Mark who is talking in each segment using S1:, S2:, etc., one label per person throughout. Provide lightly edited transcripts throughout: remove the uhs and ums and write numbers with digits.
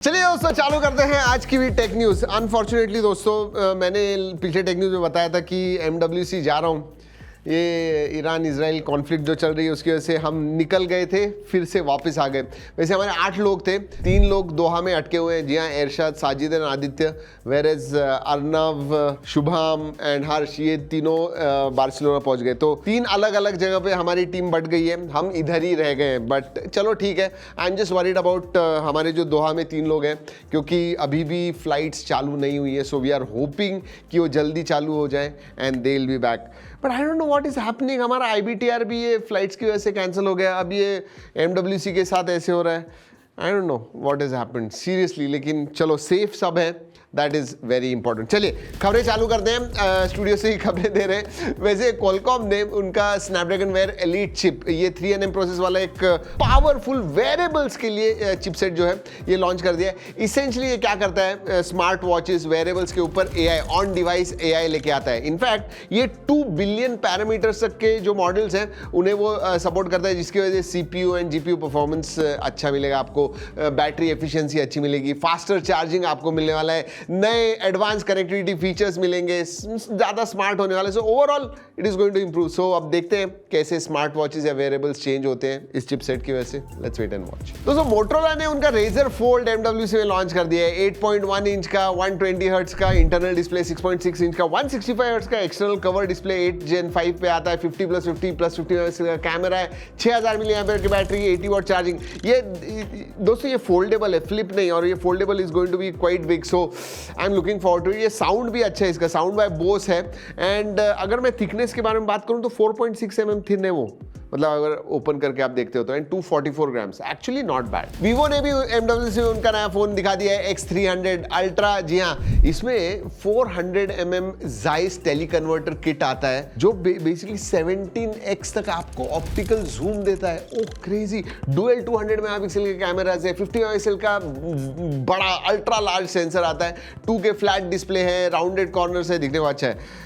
S1: चलिए दोस्तों चालू करते हैं आज की भी टेक न्यूज़। अनफॉर्चुनेटली दोस्तों मैंने पीछे टेक न्यूज़ में बताया था कि MWC जा रहा हूँ। ये ईरान इजराइल कॉन्फ्लिक्ट जो चल रही है उसकी वजह से हम निकल गए थे, फिर से वापस आ गए। वैसे हमारे 8 लोग थे, 3 लोग दोहा में अटके हुए हैं। जी हाँ, एरशाद, साजिद एंड आदित्य, वेरेज अर्नव, शुभम एंड हर्ष, ये तीनों बार्सिलोना पहुंच गए। तो 3 अलग अलग जगह पे हमारी टीम बट गई है, हम इधर ही रह गए हैं। बट चलो ठीक है, I am just worried about हमारे जो दोहा में 3 लोग हैं, क्योंकि अभी भी फ्लाइट्स चालू नहीं हुई है। सो वी आर होपिंग कि वो जल्दी चालू हो जाए and they will be back. But I don't know what is happening. हमारा IBTR भी ये फ्लाइट्स की वजह से कैंसिल हो गया। अब ये MWC के साथ ऐसे हो रहा है। I don't know what is happened seriously, लेकिन चलो सेफ सब है, दैट इज वेरी इंपॉर्टेंट। चलिए खबरें चालू करते हैं। स्टूडियो से ही खबरें दे रहे हैं। वैसे क्वालकॉम ने उनका स्नैपड्रैगन वेयर एलीट चिप, ये 3nm प्रोसेस वाला एक पावरफुल वेरेबल्स के लिए चिपसेट जो है ये लॉन्च कर दिया है। इसेंशियली ये क्या करता है, स्मार्ट वॉचेस वेरेबल्स के ऊपर AI ऑन डिवाइस AI लेके आता है। इनफैक्ट ये 2 बिलियन पैरामीटर्स तक के जो मॉडल्स हैं उन्हें वो सपोर्ट करता है, जिसकी वजह से CPU एंड GPU परफॉर्मेंस अच्छा मिलेगा आपको, बैटरी एफिशिएंसी अच्छी मिलेगी, फास्टर चार्जिंग आपको मिलने वाला है, नए एडवांस कनेक्टिविटी फीचर्स मिलेंगे, ज्यादा स्मार्ट होने वाले। So overall it is going to improve. So अब देखते हैं कैसे स्मार्ट वॉचेस या वेरेबल्स चेंज होते हैं इस चिपसेट की वजह से। Let's wait and watch. दोस्तों मोटरोला ने उनका Razr Fold MWC में लॉन्च कर दिया है। 8.1 इंच का 120 हर्ट्ज का इंटरनल डिस्प्ले, 6.6 इंच का 165 हर्ट्ज का एक्सटर्नल कवर डिस्प्ले, 8 Gen 5 पे आता है, 50+50+50 का कैमरा है, 6000 mAh की बैटरी, 80 वॉट चार्जिंग। ये दोस्तों ये फोल्डेबल है, फ्लिप नहीं, और ये foldable is going to be quite big. So I am looking forward to it. ये साउंड भी अच्छा है, इसका साउंड बाय बोस है। एंड अगर मैं थिकनेस के बारे में बात करूं तो 4.6 mm थिन है वो, मतलब अगर ओपन करके आप देखते हो तो। And 244 grams, actually not bad. Vivo ने भी MWC में उनका नया फोन दिखा दिया है, X300 अल्ट्रा। जी हाँ, इसमें 400 mm Zeiss टेलीकन्वर्टर किट आता है, जो बेसिकली 17x तक आपको ऑप्टिकल जूम देता है। ओह क्रेजी। डुअल 200 मेगापिक्सल के कैमराज है, 50 मेगापिक्सल का बड़ा अल्ट्रा लार्ज सेंसर आता है, 2K फ्लैट डिस्प्ले है, राउंडेड कॉर्नर्स है, दिखने को अच्छा है।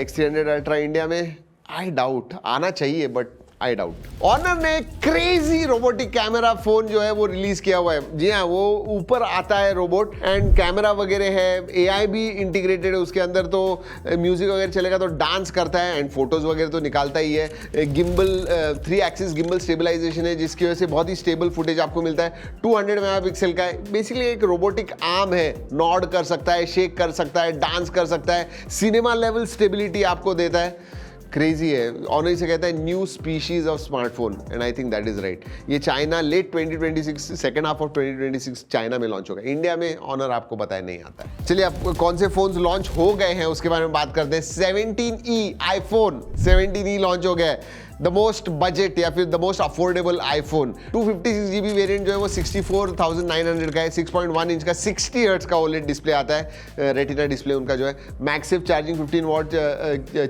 S1: X300 अल्ट्रा इंडिया में आई डाउट आना चाहिए, बट आई डाउट। ऑनर ने क्रेजी रोबोटिक कैमरा फोन जो है वो रिलीज किया हुआ है। जी हाँ, वो ऊपर आता है रोबोट एंड कैमरा वगैरह है, AI भी इंटीग्रेटेड है उसके अंदर, तो म्यूजिक वगैरह चलेगा तो डांस करता है एंड फोटोज वगैरह तो निकालता ही है। गिम्बल 3 एक्सिस गिम्बल स्टेबलाइजेशन है, जिसकी वजह से बहुत ही स्टेबल फुटेज आपको मिलता है। 200 मेगापिक्सल का है, बेसिकली एक रोबोटिक आर्म है, नॉड कर सकता है, शेक कर सकता है, डांस कर सकता है, सिनेमा लेवल स्टेबिलिटी आपको देता है। क्रेजी है। ऑनर इसे कहता है new species of smartphone, and I think that is right. ये China late 2026, second half of 2026 China में लॉन्च होगा। इंडिया में ऑनर आपको बताया नहीं आता है। चलिए अब कौन से फोन्स लॉन्च हो गए हैं उसके बारे में बात करते हैं। 17E आईफोन 17E लॉन्च हो गया है। द मोस्ट बजट या फिर the most affordable iPhone. 256GB variant जो है वो 64,900 का है। 6.1 इंच का 60 हर्ट्ज का OLED डिस्प्ले आता है, रेटिना डिस्प्ले उनका जो है। मैक्सिव charging 15 watt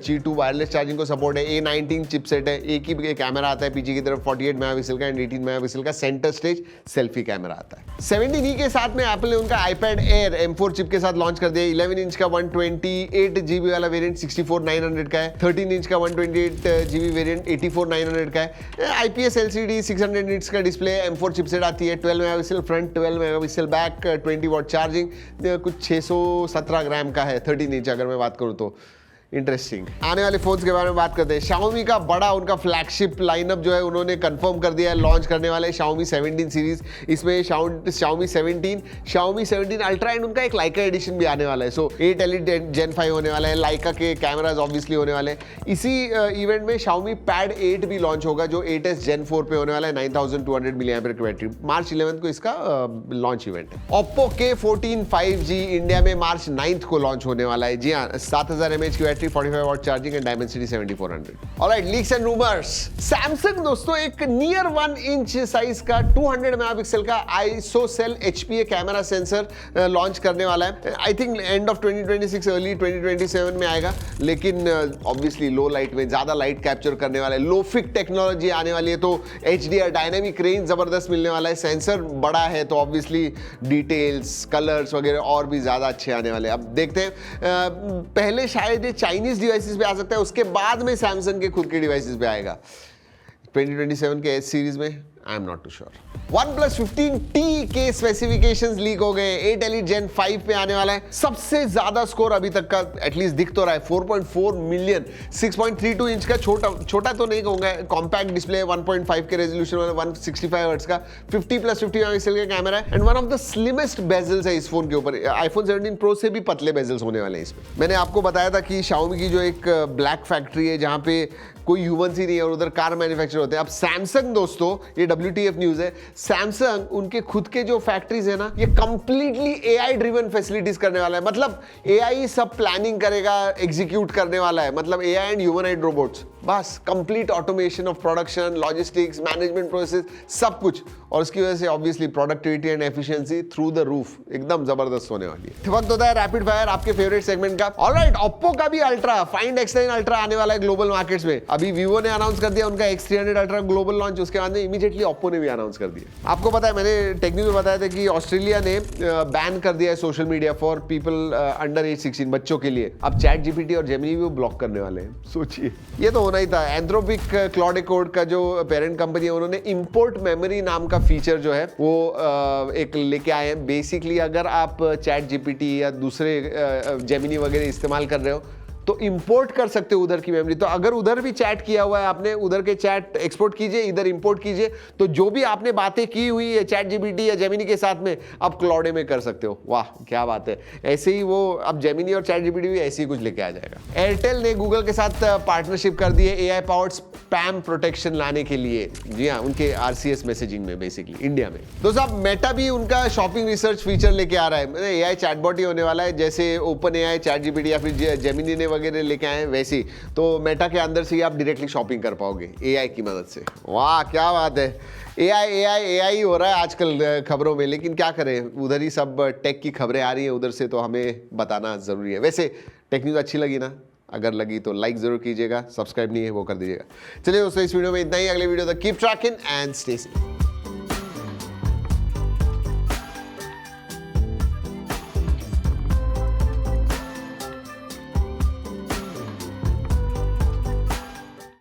S1: Qi2 wireless charging को सपोर्ट है। A19 चिपसेट है, एक ही कैमरा आता है पीछे की तरफ 48 मेगापिक्सल का एंड 18 मेगापिक्सल का सेंटर स्टेज सेल्फी कैमरा आता है। 17E के साथ में एप्पल ने उनका iPad Air M4 चिप के साथ लॉन्च कर दिया। 11 इंच का 128GB वाला वेरिएंट 64,900 का है। 13 इंच का 128GB वेरिएंट 84,900 का है। IPS LCD 600 निट्स का डिस्प्ले, M4 चिपसेट आती है, 12 megapixel front, 12 megapixel back, 20 watt charging, कुछ 617 ग्राम का है। 13 इंच अगर मैं बात करूँ तो इंटरेस्टिंग। आने वाले फोन्स के बारे में बात करते हैं। Xiaomi का बड़ा उनका फ्लैगशिप लाइनअप जो है उन्होंने कंफर्म कर दिया है, लॉन्च करने वाले Xiaomi 17 सीरीज। इसमें Xiaomi 17, Xiaomi 17 अल्ट्रा एंड उनका एक Leica एडिशन भी आने वाला है। सो 8 Elite Gen 5 होने वाला है, Leica के कैमराज ऑब्वियसली होने वाले हैं। इसी इवेंट में Xiaomi Pad 8 भी लॉन्च होगा, जो 8s Gen 4 पे होने वाला है। 9200 mAh की बैटरी। मार्च 11 को इसका लॉन्च इवेंट है। Oppo K14 5G इंडिया में मार्च 9 को लॉन्च होने वाला है। जी हाँ, 7000 mAh की battery, 45 watt charging and Dimensity 7400। Alright, leaks and rumours. Samsung दोस्तों एक नियर 1 इंच साइज का 200 मेगापिक्सल का ISOCELL HPA camera sensor launch करने वाला है। I think end of 2026 early 2027 में आएगा, लेकिन ऑब्वियसली लो लाइट में ज्यादा लाइट कैप्चर करने वाला है। लोफिक टेक्नोलॉजी आने वाली है, तो HDR डायनेमिक रेंज जबरदस्त मिलने वाला है। सेंसर बड़ा है तो ऑब्वियसली डिटेल्स, कलर्स वगैरह और भी ज्यादा अच्छे आने वाले हैं। अब देखते हैं, पहले शायद ये चाइनीज डिवाइसेस पे आ सकता है, उसके बाद में सैमसंग के खुद के डिवाइसेस पे आएगा। 2027 के S सीरीज में I am not too sure. OnePlus 15T के स्पेसिफिकेशंस लीक हो गए, 8 Elite Gen 5 पे आने वाला है। सबसे ज्यादा स्कोर अभी तक का एटलीस्ट दिख तो रहा है, 4.4 मिलियन, 6.32 इंच का, छोटा तो नहीं कहूंगा, कॉम्पैक्ट डिस्प्ले, 1.5 के रेजोल्यूशन वाला, 165 हर्ट्ज का, 50+50 मेगापिक्सल का कैमरा है and one of the slimmest bezels है इस फोन के ऊपर। आईफोन 17 प्रो से भी पतले बेजल्स होने वाले हैं इसमें। मैंने आपको बताया था कि Xiaomi की जो एक ब्लैक फैक्ट्री है जहां पे कोई ह्यूमन ही नहीं है और उधर कार मैन्युफैक्चर होते हैं। अब सैमसंग दोस्तों, ये WTF न्यूज है, सैमसंग उनके खुद के जो फैक्ट्रीज है ना, ये कंप्लीटली AI ड्रिवन फैसिलिटीज करने वाला है। मतलब AI सब प्लानिंग करेगा, एग्जीक्यूट करने वाला है। मतलब AI एंड ह्यूमनॉइड रोबोट्स, बस complete automation of production, logistics, management process, सब कुछ। और उसकी वजह से obviously productivity and efficiency through the roof, एकदम जबरदस्त होने वाली है। वक्त होता है रैपिड फायर, आपके फेवरेट सेगमेंट का। ऑलराइट, Oppo का भी अल्ट्रा फाइंड X9 अल्ट्रा आने वाला है ग्लोबल मार्केट्स में। अभी Vivo ने अनाउंस कर दिया उनका X300 अल्ट्रा ग्लोबल लॉन्च, उसके बाद में इमीडिएटली Oppo ने भी अनाउंस कर दिया। आपको पता है, मैंने टेक्निक में बताया था कि ऑस्ट्रेलिया ने बैन कर दिया है social media for people under as 16, बच्चों के लिए। अब चैट जीपीटी और जेमिनी भी वो ब्लॉक करने वाले हैं। सोचिए, ये तो होना ही था। एंथ्रोपिक क्लाउड कोड का जो पेरेंट कंपनी है, उन्होंने इंपोर्ट मेमोरी नाम का फीचर जो है वो एक लेके आए हैं। बेसिकली अगर आप चैट जीपीटी या दूसरे जेमिनी वगैरह इस्तेमाल कर रहे हो तो इंपोर्ट कर सकते हो उधर की मेमोरी। तो अगर उधर भी चैट किया हुआ है आपने, उधर के चैट एक्सपोर्ट कीजिए, इधर इंपोर्ट कीजिए, तो जो भी आपने बातें की हुई है चैट जीपीटी या जेमिनी के साथ में, आप क्लाउड में कर सकते हो। वाह क्या बात है। ऐसे ही वो अब जेमिनी और चैट जीपीटी भी ऐसे ही कुछ लेके आ जाएगा। एयरटेल ने गूगल के साथ पार्टनरशिप कर दी है AI पावर्ड स्पैम प्रोटेक्शन लाने के लिए। जी हाँ, उनके RCS मैसेजिंग में बेसिकली इंडिया में। दोस्तों, अब मेटा भी उनका शॉपिंग रिसर्च फीचर लेके आ रहा है। AI चैटबॉट ही होने वाला है, जैसे ओपन AI, चैट जीपीटी या फिर जेमिनी ने वगैरह लेके आए वैसे ही। तो मेटा के अंदर से ही आप डायरेक्टली शॉपिंग कर पाओगे AI की मदद से। वाह क्या बात है। AI ही हो रहा है आजकल खबरों में, लेकिन क्या करें, उधर ही सब टेक की खबरें आ रही हैं उधर से, तो हमें बताना जरूरी है। वैसे टेक न्यूज़ अच्छी लगी ना? अगर लगी तो लाइक जरूर कीजिएगा, सब्सक्राइब नहीं है वो कर दीजिएगा। चलिए दोस्तों, इस वीडियो में इतना ही। अगले वीडियो तक keep trekking and stay safe.